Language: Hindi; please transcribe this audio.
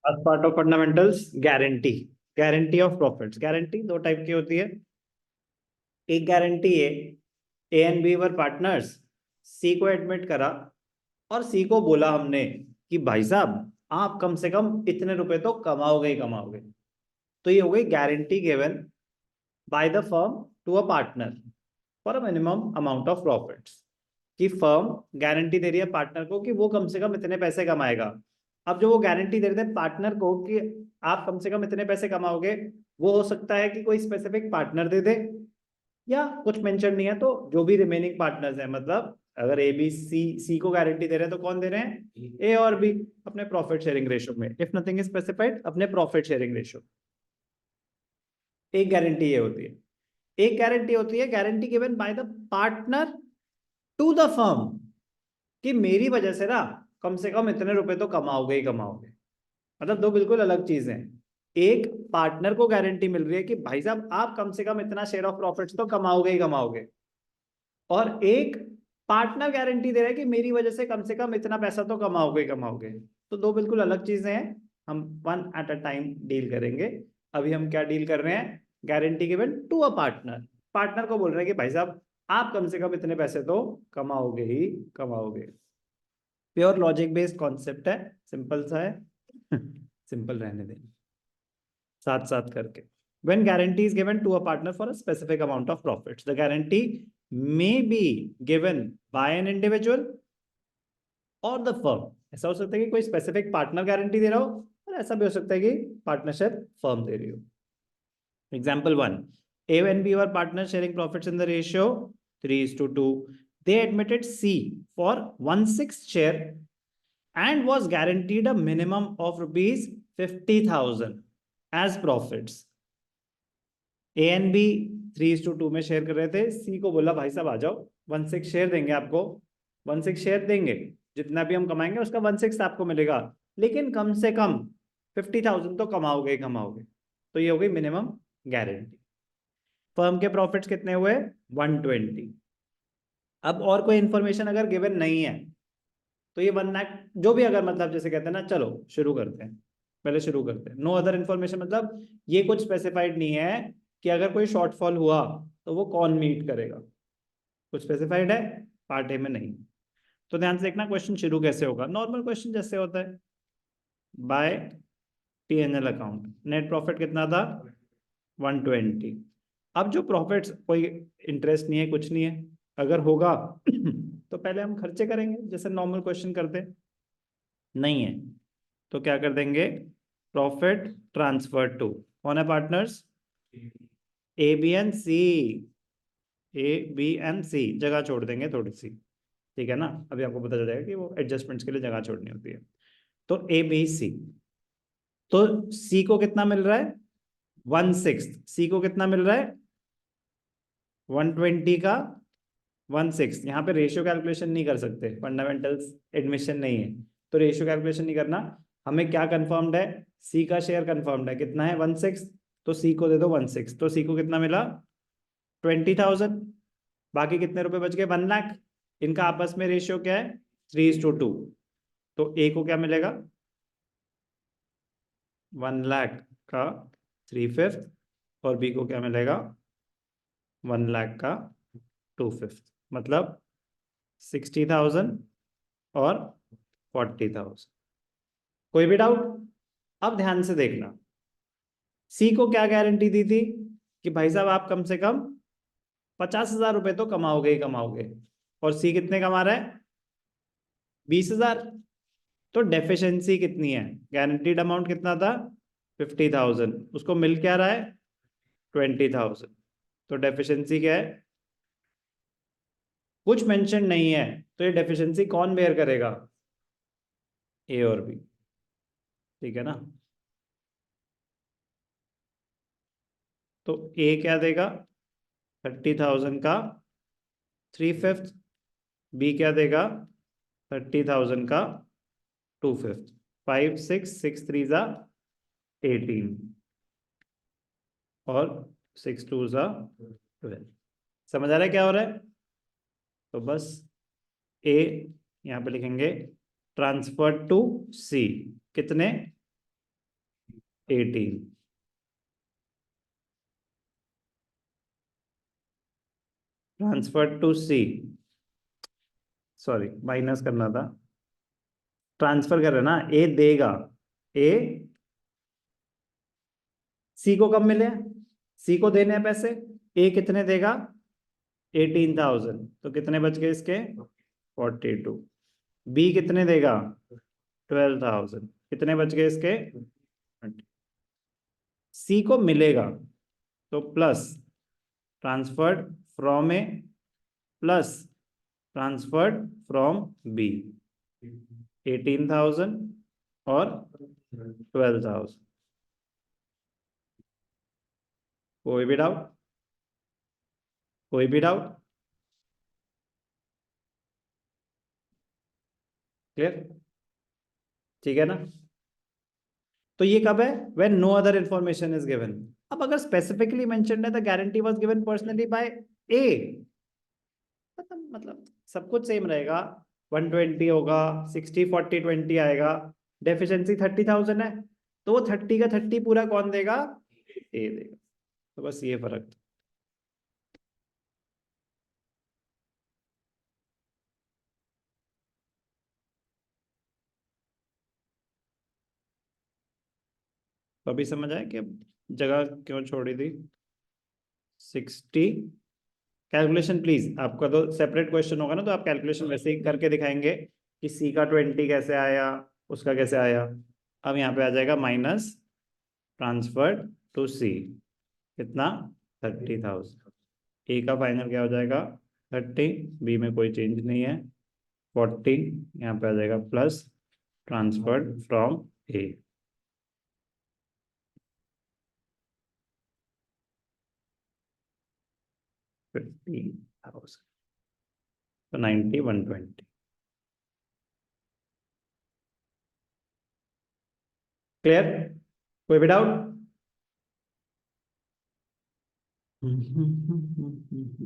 as part of fundamentals, guarantee of profits. Guarantee दो टाइप की होती है। एक गारंटी है, A and B were partners, C को एडमिट करा और सी को बोला हमने कि भाई साहब आप कम से कम इतने रुपए तो कमाओगे ही कमाओगे। तो ये हो गई guarantee given by the firm to a partner for a minimum amount of profits. कि फर्म गारंटी दे रही है पार्टनर को कि वो कम से कम इतने पैसे कमाएगा। अब जो वो गारंटी दे रहे थे पार्टनर को कि आप कम से कम इतने पैसे कमाओगे, वो हो सकता है कि कोई स्पेसिफिक पार्टनर दे दे या कुछ मेंशन नहीं है तो जो भी रिमेनिंग पार्टनर्स हैं, मतलब अगर ए बी सी को गारंटी दे रहे हैं तो कौन दे रहे हैं, ए और बी, अपने प्रॉफिट शेयरिंग रेशियो में। इफ नथिंग इज स्पेसिफाइड, अपने प्रॉफिट शेयरिंग रेशियो। एक गारंटी ये होती है। एक गारंटी होती है guarantee given by the partner to the firm, कि मेरी वजह से ना कम से कम इतने रुपए तो कमाओगे ही कमाओगे। मतलब दो बिल्कुल अलग चीजें हैं। एक पार्टनर को गारंटी मिल रही है कि भाई साहब आप कम से कम इतना शेयर ऑफ प्रॉफिट्स तो कमाओगे ही कमाओगे, और एक पार्टनर गारंटी दे रहा है कि मेरी वजह से कम इतना पैसा तो कमाओगे ही कमाओगे। तो दो बिल्कुल अलग चीजें हैं। हम one at a time deal करेंगे। अभी हम क्या डील कर रहे हैं, guarantee given to a partner. Partner को बोल रहे हैं कि भाई साहब आप कम से कम इतने पैसे तो कमाओगे ही कमाओगे। प्योर लॉजिक बेस्ड कॉन्सेप्ट है, सिंपल सा है। सिंपल रहने दें साथ साथ करके। When guarantee is given to a partner for a specific amount of profits, the guarantee may be given by an individual or the firm. ऐसा हो सकता है कि कोई स्पेसिफिक पार्टनर गारंटी दे रहा हो, और ऐसा भी हो सकता है कि पार्टनरशिप फर्म दे रही हो। Example 1, A and B were partners sharing profits in the ratio 3:2. They admitted C for 1/6 share and was guaranteed a minimum of rupees 50,000 as profits. A and B 3:2 में शेयर कर रहे थे। सी को बोला भाई साहब आ जाओ, 1/6 शेयर देंगे आपको, 1/6 शेयर देंगे, जितना भी हम कमाएंगे उसका 1/6 आपको मिलेगा, लेकिन कम से कम 50,000 तो कमाओगे ही कमाओगे। तो ये हो गई मिनिमम गारंटी। फर्म के प्रॉफिट्स कितने हुए, 120। अब और कोई इंफॉर्मेशन अगर गिवन नहीं है तो ये 1 लाख जो भी, अगर मतलब जैसे कहते हैं ना, चलो शुरू करते हैं, पहले शुरू करते हैं। नो अदर इन्फॉर्मेशन मतलब ये कुछ स्पेसिफाइड नहीं है कि अगर कोई शॉर्टफॉल हुआ तो वो कौन मीट करेगा, कुछ स्पेसिफाइड है पार्ट ए में नहीं। तो ध्यान से देखना क्वेश्चन शुरू कैसे होगा। नॉर्मल क्वेश्चन जैसे होता है, bye P&L account, net profit कितना था 120। अब जो प्रॉफिट्स कोई इंटरेस्ट नहीं है, कुछ नहीं है, अगर होगा तो पहले हम खर्चे करेंगे जैसे नॉर्मल क्वेश्चन करते, नहीं है तो क्या कर देंगे, प्रॉफिट ट्रांसफर टू, कौन है partners, A B and C. A B and C जगह छोड़ देंगे थोड़ी सी, ठीक है ना। अभी आपको पता चल जाएगा कि वो एडजस्टमेंट्स के लिए जगह छोड़नी होती है। तो ए बी सी, तो सी को कितना मिल रहा है 1/6, सी को कितना मिल रहा है 120 का 1/6। यहाँ पे रेशियो कैलकुलेशन नहीं कर सकते, फंडामेंटल्स एडमिशन नहीं है, तो रेशियो कैलकुलेशन नहीं करना। हमें क्या कंफर्म्ड है, सी का शेयर कंफर्म्ड है, कितना है 1/6, तो सी को दे दो 1/6। तो सी को कितना मिला 20,000। बाकी कितने रुपए बच गए 1 लाख। इनका आपस में रेशियो क्या है 3:2। तो ए को क्या मिलेगा 1 लाख का 3/5 और बी को क्या मिलेगा 1 लाख का 2/5, मतलब 60,000 और 40,000। कोई भी डाउट। अब ध्यान से देखना, सी को क्या गारंटी दी थी कि भाई साहब आप कम से कम 50,000 रुपए तो कमाओगे ही कमाओगे, और सी कितने कमा रहा है 20,000। तो डेफिशिएंसी कितनी है, गारंटीड अमाउंट कितना था 50,000, उसको मिल क्या रहा है 20,000। तो डेफिशिएंसी क्या है, कुछ मेंशन नहीं है, तो ये डेफिशिएंसी कौन बेयर करेगा, ए और बी, ठीक है ना। तो ए क्या देगा 30,000 का 3/5, बी क्या देगा 30,000 का 2/5, 5 6 6 3 जा 18 और 6 2 जा 12। समझ आ रहा है क्या हो रहा है। तो बस ए यहाँ पे लिखेंगे ट्रांसफर टू सी, कितने 18। Transfer to C, sorry minus करना था, ट्रांसफर कर रहे ना, ए देगा, ए सी को कब मिले, सी को देने हैं पैसे, ए कितने देगा 18,000, तो कितने बच गए इसके 42। बी कितने देगा 12,000, कितने बच गए इसके 20। सी को मिलेगा तो plus transferred from A plus transferred from B, 18,000 और 12,000। कोई भी डाउट, कोई भी डाउट, क्लियर, ठीक है ना। तो ये कब है, when no other information is given. अब अगर स्पेसिफिकली मेंशन्ड है the guarantee was given personally by A, मतलब सब कुछ सेम रहेगा, 120 होगा, 60 40 20 आएगा, डेफिशिएंसी 30,000 है, तो वो 30 का 30 पूरा कौन देगा, ए देगा। तो बस ये फर्क था। तो अभी समझ आया कि जगह क्यों छोड़ी थी। 60, कैलकुलेशन प्लीज, आपका तो सेपरेट क्वेश्चन होगा ना, तो आप कैलकुलेशन वैसे ही करके दिखाएंगे कि सी का 20 कैसे आया, उसका कैसे आया। अब यहाँ पे आ जाएगा माइनस ट्रांसफर्ड टू सी, कितना 30,000। ए का फाइनल क्या हो जाएगा 30, बी में कोई चेंज नहीं है 40, यहाँ पे आ जाएगा प्लस ट्रांसफर्ड फ्रॉम ए, 50,000, तो 90 120। क्लियर, कोई भी डाउट।